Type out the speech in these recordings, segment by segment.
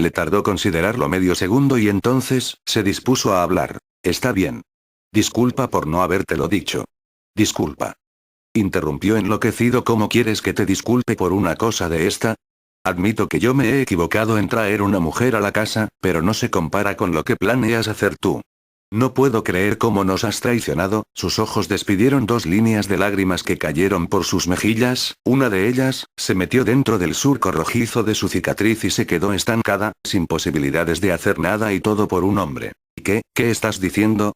Le tardó considerarlo medio segundo y entonces, se dispuso a hablar. Está bien. Disculpa por no habértelo dicho. Disculpa. Interrumpió enloquecido. ¿Cómo quieres que te disculpe por una cosa de esta? Admito que yo me he equivocado en traer una mujer a la casa, pero no se compara con lo que planeas hacer tú. No puedo creer cómo nos has traicionado. Sus ojos despidieron 2 líneas de lágrimas que cayeron por sus mejillas, una de ellas, se metió dentro del surco rojizo de su cicatriz y se quedó estancada, sin posibilidades de hacer nada y todo por un hombre. ¿Qué estás diciendo?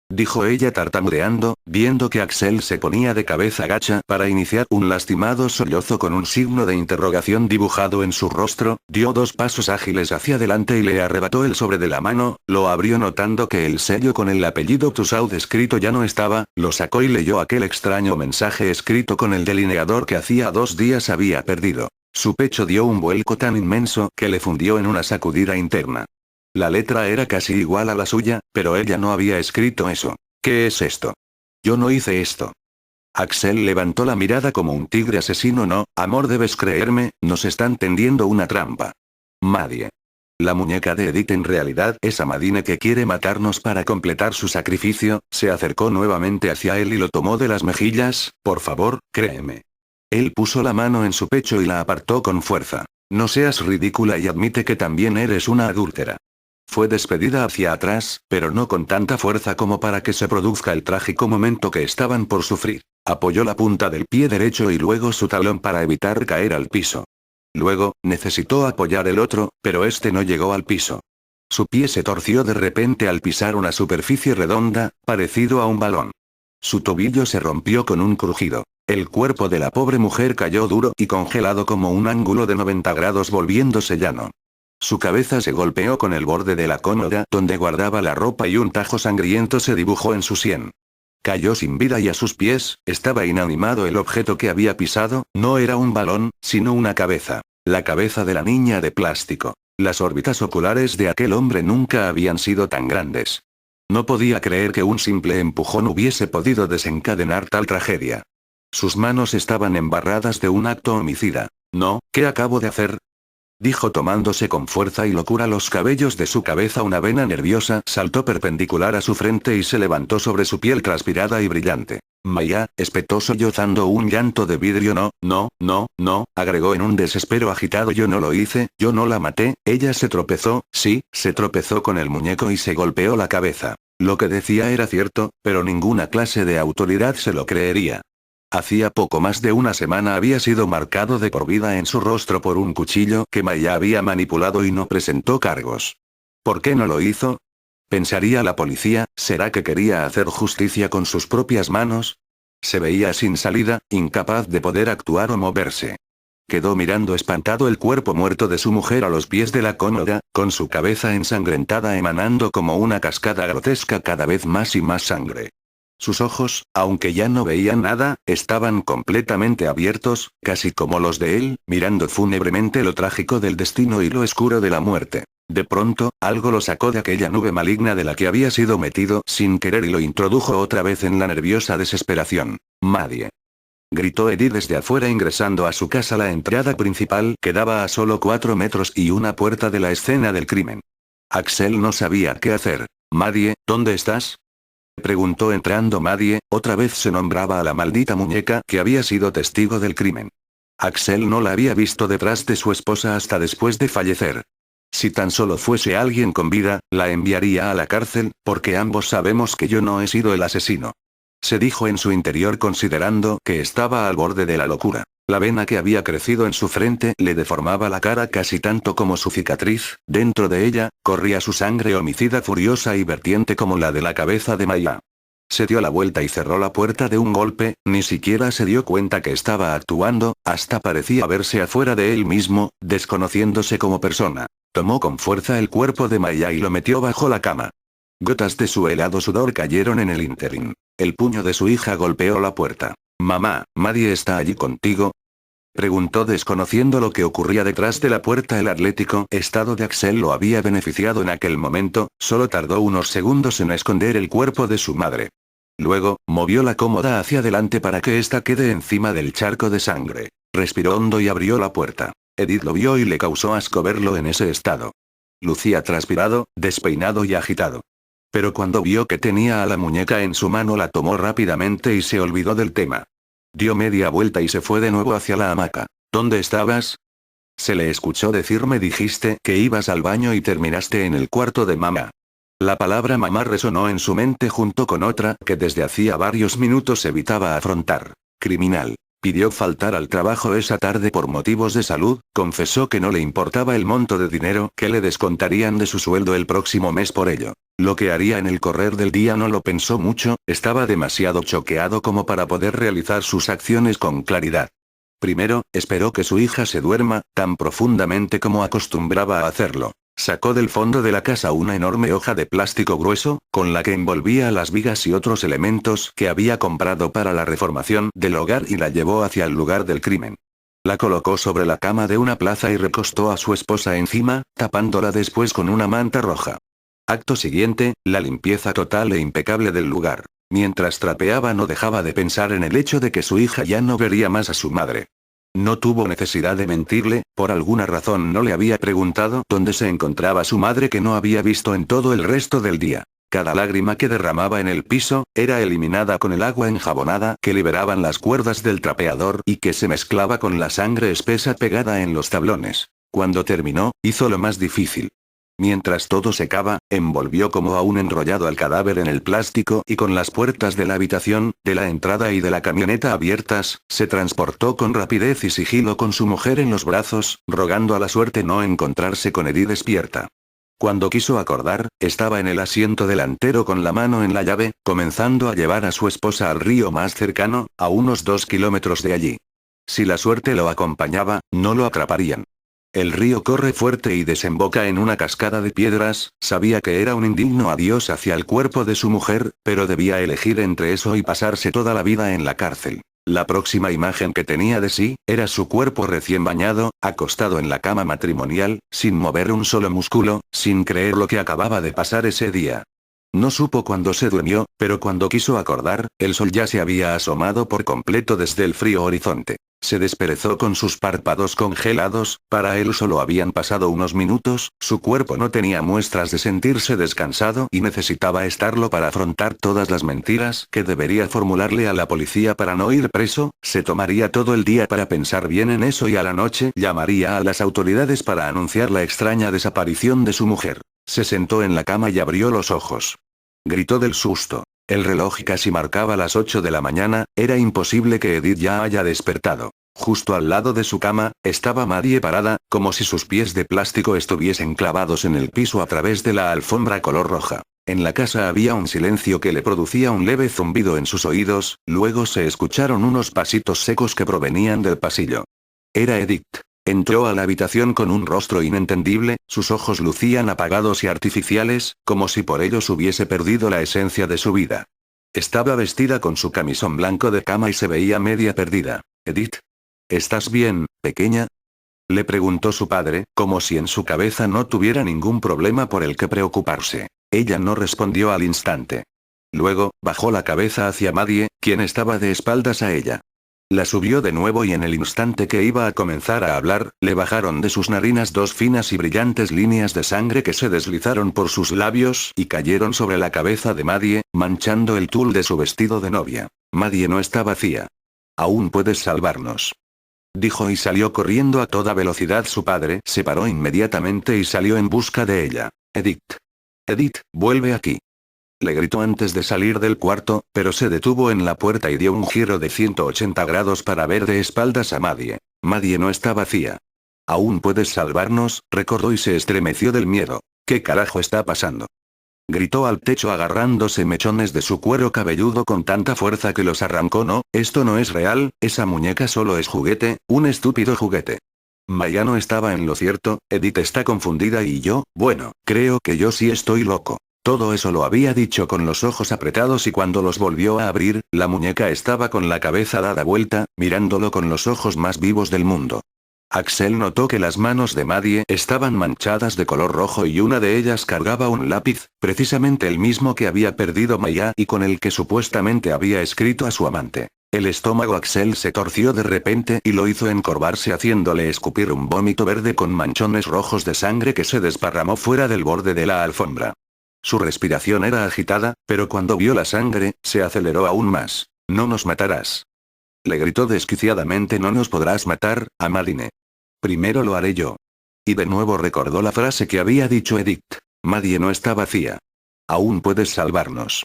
Dijo ella tartamudeando, viendo que Axel se ponía de cabeza gacha para iniciar un lastimado sollozo con un signo de interrogación dibujado en su rostro, dio 2 pasos ágiles hacia adelante y le arrebató el sobre de la mano, lo abrió notando que el sello con el apellido Tussaud escrito ya no estaba, lo sacó y leyó aquel extraño mensaje escrito con el delineador que hacía 2 días había perdido. Su pecho dio un vuelco tan inmenso que le fundió en una sacudida interna. La letra era casi igual a la suya, pero ella no había escrito eso. ¿Qué es esto? Yo no hice esto. Axel levantó la mirada como un tigre asesino. No, amor, debes creerme, nos están tendiendo una trampa. Maddie. La muñeca de Edith en realidad es Amadine que quiere matarnos para completar su sacrificio. Se acercó nuevamente hacia él y lo tomó de las mejillas. Por favor, créeme. Él puso la mano en su pecho y la apartó con fuerza. No seas ridícula y admite que también eres una adúltera. Fue despedida hacia atrás, pero no con tanta fuerza como para que se produzca el trágico momento que estaban por sufrir. Apoyó la punta del pie derecho y luego su talón para evitar caer al piso. Luego, necesitó apoyar el otro, pero este no llegó al piso. Su pie se torció de repente al pisar una superficie redonda, parecido a un balón. Su tobillo se rompió con un crujido. El cuerpo de la pobre mujer cayó duro y congelado como un ángulo de 90 grados volviéndose llano. Su cabeza se golpeó con el borde de la cómoda donde guardaba la ropa y un tajo sangriento se dibujó en su sien. Cayó sin vida y a sus pies, estaba inanimado el objeto que había pisado, no era un balón, sino una cabeza. La cabeza de la niña de plástico. Las órbitas oculares de aquel hombre nunca habían sido tan grandes. No podía creer que un simple empujón hubiese podido desencadenar tal tragedia. Sus manos estaban embarradas de un acto homicida. No, ¿qué acabo de hacer? Dijo tomándose con fuerza y locura los cabellos de su cabeza. Una vena nerviosa saltó perpendicular a su frente y se levantó sobre su piel transpirada y brillante. Maya, espetó sollozando un llanto de vidrio. No, agregó en un desespero agitado. Yo no lo hice, yo no la maté. Ella se tropezó, sí, se tropezó con el muñeco y se golpeó la cabeza. Lo que decía era cierto, pero ninguna clase de autoridad se lo creería. Hacía poco más de una semana había sido marcado de por vida en su rostro por un cuchillo que Maya había manipulado y no presentó cargos. ¿Por qué no lo hizo? Pensaría la policía, ¿será que quería hacer justicia con sus propias manos? Se veía sin salida, incapaz de poder actuar o moverse. Quedó mirando espantado el cuerpo muerto de su mujer a los pies de la cómoda, con su cabeza ensangrentada emanando como una cascada grotesca cada vez más y más sangre. Sus ojos, aunque ya no veían nada, estaban completamente abiertos, casi como los de él, mirando fúnebremente lo trágico del destino y lo oscuro de la muerte. De pronto, algo lo sacó de aquella nube maligna de la que había sido metido sin querer y lo introdujo otra vez en la nerviosa desesperación. Maddie. Gritó Edith desde afuera ingresando a su casa. La entrada principal quedaba a solo 4 metros y una puerta de la escena del crimen. Axel no sabía qué hacer. Maddie, ¿dónde estás? Preguntó entrando. Maddie, otra vez se nombraba a la maldita muñeca que había sido testigo del crimen. Axel no la había visto detrás de su esposa hasta después de fallecer. Si tan solo fuese alguien con vida, la enviaría a la cárcel, porque ambos sabemos que yo no he sido el asesino. Se dijo en su interior considerando que estaba al borde de la locura. La vena que había crecido en su frente le deformaba la cara casi tanto como su cicatriz, dentro de ella, corría su sangre homicida furiosa y vertiente como la de la cabeza de Maya. Se dio la vuelta y cerró la puerta de un golpe, ni siquiera se dio cuenta que estaba actuando, hasta parecía verse afuera de él mismo, desconociéndose como persona. Tomó con fuerza el cuerpo de Maya y lo metió bajo la cama. Gotas de su helado sudor cayeron en el ínterin. El puño de su hija golpeó la puerta. «Mamá, ¿Maddie está allí contigo?», preguntó desconociendo lo que ocurría detrás de la puerta. El atlético estado de Axel lo había beneficiado en aquel momento, solo tardó unos segundos en esconder el cuerpo de su madre. Luego, movió la cómoda hacia adelante para que ésta quede encima del charco de sangre. Respiró hondo y abrió la puerta. Edith lo vio y le causó asco verlo en ese estado. Lucía transpirado, despeinado y agitado. Pero cuando vio que tenía a la muñeca en su mano la tomó rápidamente y se olvidó del tema. Dio media vuelta y se fue de nuevo hacia la hamaca. ¿Dónde estabas? Se le escuchó decir: me dijiste que ibas al baño y terminaste en el cuarto de mamá. La palabra mamá resonó en su mente junto con otra que desde hacía varios minutos evitaba afrontar. Criminal. Pidió faltar al trabajo esa tarde por motivos de salud, confesó que no le importaba el monto de dinero que le descontarían de su sueldo el próximo mes por ello. Lo que haría en el correr del día no lo pensó mucho, estaba demasiado choqueado como para poder realizar sus acciones con claridad. Primero, esperó que su hija se duerma, tan profundamente como acostumbraba a hacerlo. Sacó del fondo de la casa una enorme hoja de plástico grueso, con la que envolvía las vigas y otros elementos que había comprado para la reformación del hogar y la llevó hacia el lugar del crimen. La colocó sobre la cama de una plaza y recostó a su esposa encima, tapándola después con una manta roja. Acto siguiente, la limpieza total e impecable del lugar. Mientras trapeaba no dejaba de pensar en el hecho de que su hija ya no vería más a su madre. No tuvo necesidad de mentirle, por alguna razón no le había preguntado dónde se encontraba su madre que no había visto en todo el resto del día. Cada lágrima que derramaba en el piso, era eliminada con el agua enjabonada que liberaban las cuerdas del trapeador y que se mezclaba con la sangre espesa pegada en los tablones. Cuando terminó, hizo lo más difícil. Mientras todo secaba, envolvió como aún enrollado al cadáver en el plástico y con las puertas de la habitación, de la entrada y de la camioneta abiertas, se transportó con rapidez y sigilo con su mujer en los brazos, rogando a la suerte no encontrarse con Edith despierta. Cuando quiso acordar, estaba en el asiento delantero con la mano en la llave, comenzando a llevar a su esposa al río más cercano, a unos 2 kilómetros de allí. Si la suerte lo acompañaba, no lo atraparían. El río corre fuerte y desemboca en una cascada de piedras, sabía que era un indigno adiós hacia el cuerpo de su mujer, pero debía elegir entre eso y pasarse toda la vida en la cárcel. La próxima imagen que tenía de sí, era su cuerpo recién bañado, acostado en la cama matrimonial, sin mover un solo músculo, sin creer lo que acababa de pasar ese día. No supo cuándo se durmió, pero cuando quiso acordar, el sol ya se había asomado por completo desde el frío horizonte. Se desperezó con sus párpados congelados, para él solo habían pasado unos minutos, su cuerpo no tenía muestras de sentirse descansado y necesitaba estarlo para afrontar todas las mentiras que debería formularle a la policía para no ir preso, se tomaría todo el día para pensar bien en eso y a la noche llamaría a las autoridades para anunciar la extraña desaparición de su mujer. Se sentó en la cama y abrió los ojos. Gritó del susto. El reloj casi marcaba las 8 de la mañana, era imposible que Edith ya haya despertado. Justo al lado de su cama, estaba Maddie parada, como si sus pies de plástico estuviesen clavados en el piso a través de la alfombra color roja. En la casa había un silencio que le producía un leve zumbido en sus oídos, luego se escucharon unos pasitos secos que provenían del pasillo. Era Edith. Entró a la habitación con un rostro inentendible, sus ojos lucían apagados y artificiales, como si por ellos hubiese perdido la esencia de su vida. Estaba vestida con su camisón blanco de cama y se veía media perdida. «Edith. ¿Estás bien, pequeña?», le preguntó su padre, como si en su cabeza no tuviera ningún problema por el que preocuparse. Ella no respondió al instante. Luego, bajó la cabeza hacia Maddie, quien estaba de espaldas a ella. La subió de nuevo y en el instante que iba a comenzar a hablar, le bajaron de sus narinas 2 finas y brillantes líneas de sangre que se deslizaron por sus labios y cayeron sobre la cabeza de Maddie, manchando el tul de su vestido de novia. Maddie no está vacía. Aún puedes salvarnos, dijo y salió corriendo a toda velocidad. Su padre se paró inmediatamente y salió en busca de ella. «Edith. Edith, vuelve aquí», le gritó antes de salir del cuarto, pero se detuvo en la puerta y dio un giro de 180 grados para ver de espaldas a Maddie. Maddie no está vacía. «Aún puedes salvarnos», recordó y se estremeció del miedo. «¿Qué carajo está pasando?», gritó al techo agarrándose mechones de su cuero cabelludo con tanta fuerza que los arrancó. «No, esto no es real, esa muñeca solo es juguete, un estúpido juguete». Maya no estaba en lo cierto, Edith está confundida y yo, bueno, creo que yo sí estoy loco. Todo eso lo había dicho con los ojos apretados y cuando los volvió a abrir, la muñeca estaba con la cabeza dada vuelta, mirándolo con los ojos más vivos del mundo. Axel notó que las manos de Maddie estaban manchadas de color rojo y una de ellas cargaba un lápiz, precisamente el mismo que había perdido Maya y con el que supuestamente había escrito a su amante. El estómago Axel se torció de repente y lo hizo encorvarse haciéndole escupir un vómito verde con manchones rojos de sangre que se desparramó fuera del borde de la alfombra. Su respiración era agitada, pero cuando vio la sangre, se aceleró aún más. «No nos matarás». Le gritó desquiciadamente: «No nos podrás matar, Amadine. Primero lo haré yo». Y de nuevo recordó la frase que había dicho Edith. «Madie no está vacía. Aún puedes salvarnos».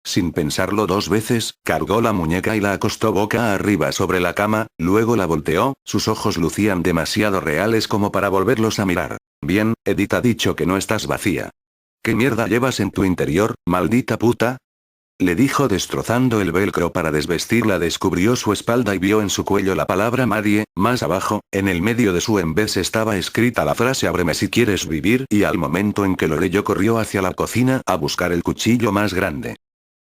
Sin pensarlo dos veces, cargó la muñeca y la acostó boca arriba sobre la cama, luego la volteó, sus ojos lucían demasiado reales como para volverlos a mirar. «Bien, Edith ha dicho que no estás vacía. ¿Qué mierda llevas en tu interior, maldita puta?», le dijo destrozando el velcro para desvestirla. Descubrió su espalda y vio en su cuello la palabra Madie, más abajo, en el medio de su embés estaba escrita la frase «Ábreme si quieres vivir», y al momento en que lo leyó corrió hacia la cocina a buscar el cuchillo más grande.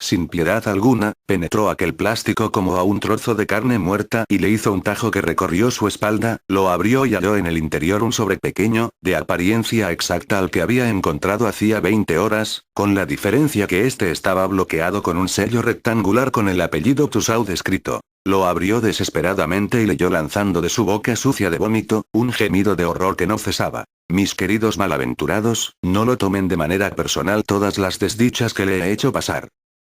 Sin piedad alguna, penetró aquel plástico como a un trozo de carne muerta y le hizo un tajo que recorrió su espalda, lo abrió y halló en el interior un sobre pequeño, de apariencia exacta al que había encontrado hacía 20 horas, con la diferencia que este estaba bloqueado con un sello rectangular con el apellido Tussaud escrito. Lo abrió desesperadamente y leyó lanzando de su boca sucia de vómito, un gemido de horror que no cesaba. «Mis queridos malaventurados, no lo tomen de manera personal todas las desdichas que le he hecho pasar.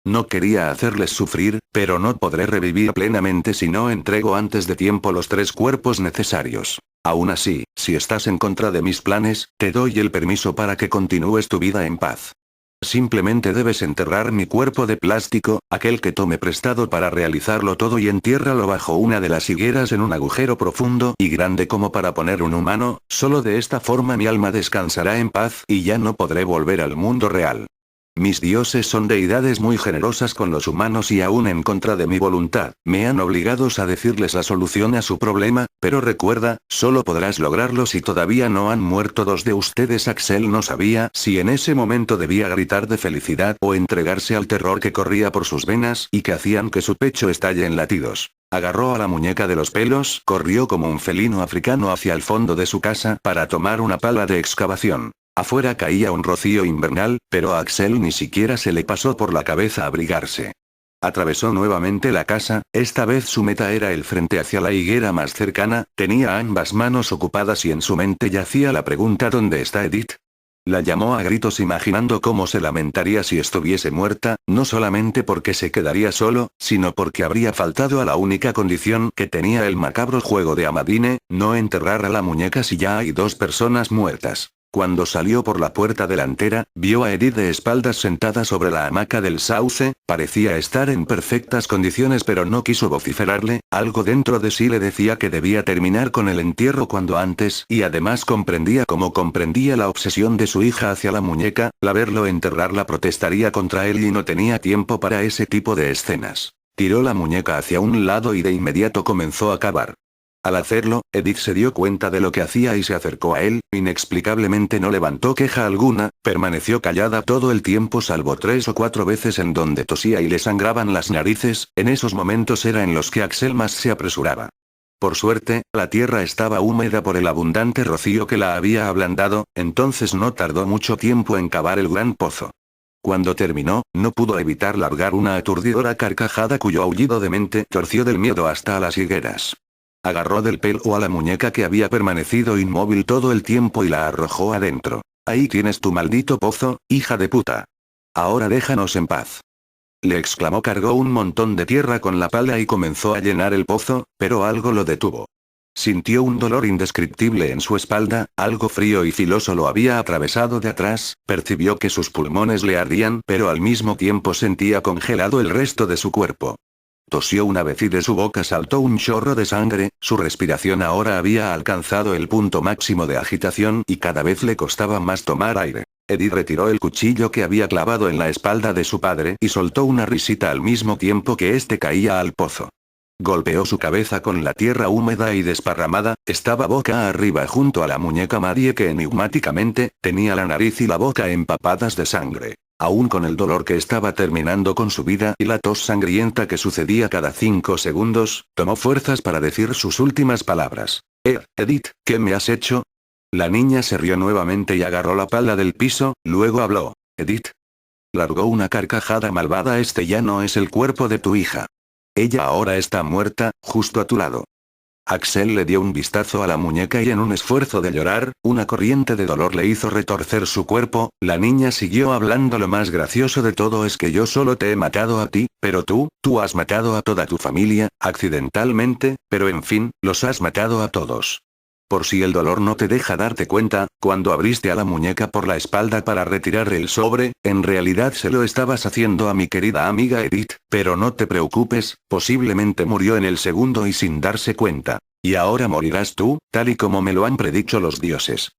No quería hacerles sufrir, pero no podré revivir plenamente si no entrego antes de tiempo los 3 cuerpos necesarios. Aún así, si estás en contra de mis planes, te doy el permiso para que continúes tu vida en paz. Simplemente debes enterrar mi cuerpo de plástico, aquel que tome prestado para realizarlo todo, y entiérralo bajo una de las higueras en un agujero profundo y grande como para poner un humano, solo de esta forma mi alma descansará en paz y ya no podré volver al mundo real. Mis dioses son deidades muy generosas con los humanos y aún en contra de mi voluntad, me han obligados a decirles la solución a su problema, pero recuerda, solo podrás lograrlo si todavía no han muerto 2 de ustedes». Axel no sabía si en ese momento debía gritar de felicidad o entregarse al terror que corría por sus venas y que hacían que su pecho estalle en latidos. Agarró a la muñeca de los pelos, corrió como un felino africano hacia el fondo de su casa para tomar una pala de excavación. Afuera caía un rocío invernal, pero a Axel ni siquiera se le pasó por la cabeza abrigarse. Atravesó nuevamente la casa, esta vez su meta era el frente hacia la higuera más cercana, tenía ambas manos ocupadas y en su mente yacía la pregunta: ¿dónde está Edith? La llamó a gritos imaginando cómo se lamentaría si estuviese muerta, no solamente porque se quedaría solo, sino porque habría faltado a la única condición que tenía el macabro juego de Amadine, no enterrar a la muñeca si ya hay 2 personas muertas. Cuando salió por la puerta delantera, vio a Edith de espaldas sentada sobre la hamaca del sauce, parecía estar en perfectas condiciones pero no quiso vociferarle, algo dentro de sí le decía que debía terminar con el entierro cuando antes, y además comprendía como comprendía la obsesión de su hija hacia la muñeca, la verlo enterrarla protestaría contra él y no tenía tiempo para ese tipo de escenas. Tiró la muñeca hacia un lado y de inmediato comenzó a cavar. Al hacerlo, Edith se dio cuenta de lo que hacía y se acercó a él, inexplicablemente no levantó queja alguna, permaneció callada todo el tiempo salvo 3 o 4 veces en donde tosía y le sangraban las narices, en esos momentos era en los que Axel más se apresuraba. Por suerte, la tierra estaba húmeda por el abundante rocío que la había ablandado, entonces no tardó mucho tiempo en cavar el gran pozo. Cuando terminó, no pudo evitar largar una aturdidora carcajada cuyo aullido demente torció del miedo hasta a las higueras. Agarró del pelo a la muñeca que había permanecido inmóvil todo el tiempo y la arrojó adentro. «Ahí tienes tu maldito pozo, hija de puta. Ahora déjanos en paz», le exclamó. Cargó un montón de tierra con la pala y comenzó a llenar el pozo, pero algo lo detuvo. Sintió un dolor indescriptible en su espalda, algo frío y filoso lo había atravesado de atrás, percibió que sus pulmones le ardían pero al mismo tiempo sentía congelado el resto de su cuerpo. Tosió una vez y de su boca saltó un chorro de sangre, su respiración ahora había alcanzado el punto máximo de agitación y cada vez le costaba más tomar aire. Edith retiró el cuchillo que había clavado en la espalda de su padre y soltó una risita al mismo tiempo que éste caía al pozo. Golpeó su cabeza con la tierra húmeda y desparramada, estaba boca arriba junto a la muñeca Madie que enigmáticamente, tenía la nariz y la boca empapadas de sangre. Aún con el dolor que estaba terminando con su vida y la tos sangrienta que sucedía cada 5 segundos, tomó fuerzas para decir sus últimas palabras. Edith, ¿qué me has hecho? La niña se rió nuevamente y agarró la pala del piso, luego habló. Edith. Largó una carcajada malvada. Este ya no es el cuerpo de tu hija. Ella ahora está muerta, justo a tu lado. Axel le dio un vistazo a la muñeca y en un esfuerzo de llorar, una corriente de dolor le hizo retorcer su cuerpo. La niña siguió hablando. Lo más gracioso de todo es que yo solo te he matado a ti, pero tú has matado a toda tu familia, accidentalmente, pero en fin, los has matado a todos. Por si el dolor no te deja darte cuenta, cuando abriste a la muñeca por la espalda para retirar el sobre, en realidad se lo estabas haciendo a mi querida amiga Edith, pero no te preocupes, posiblemente murió en el segundo y sin darse cuenta. Y ahora morirás tú, tal y como me lo han predicho los dioses.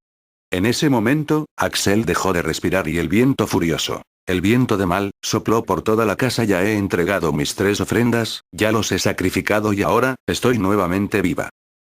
En ese momento, Axel dejó de respirar y el viento furioso. El viento de mal, sopló por toda la casa. Ya he entregado mis 3 ofrendas, ya los he sacrificado y ahora, estoy nuevamente viva.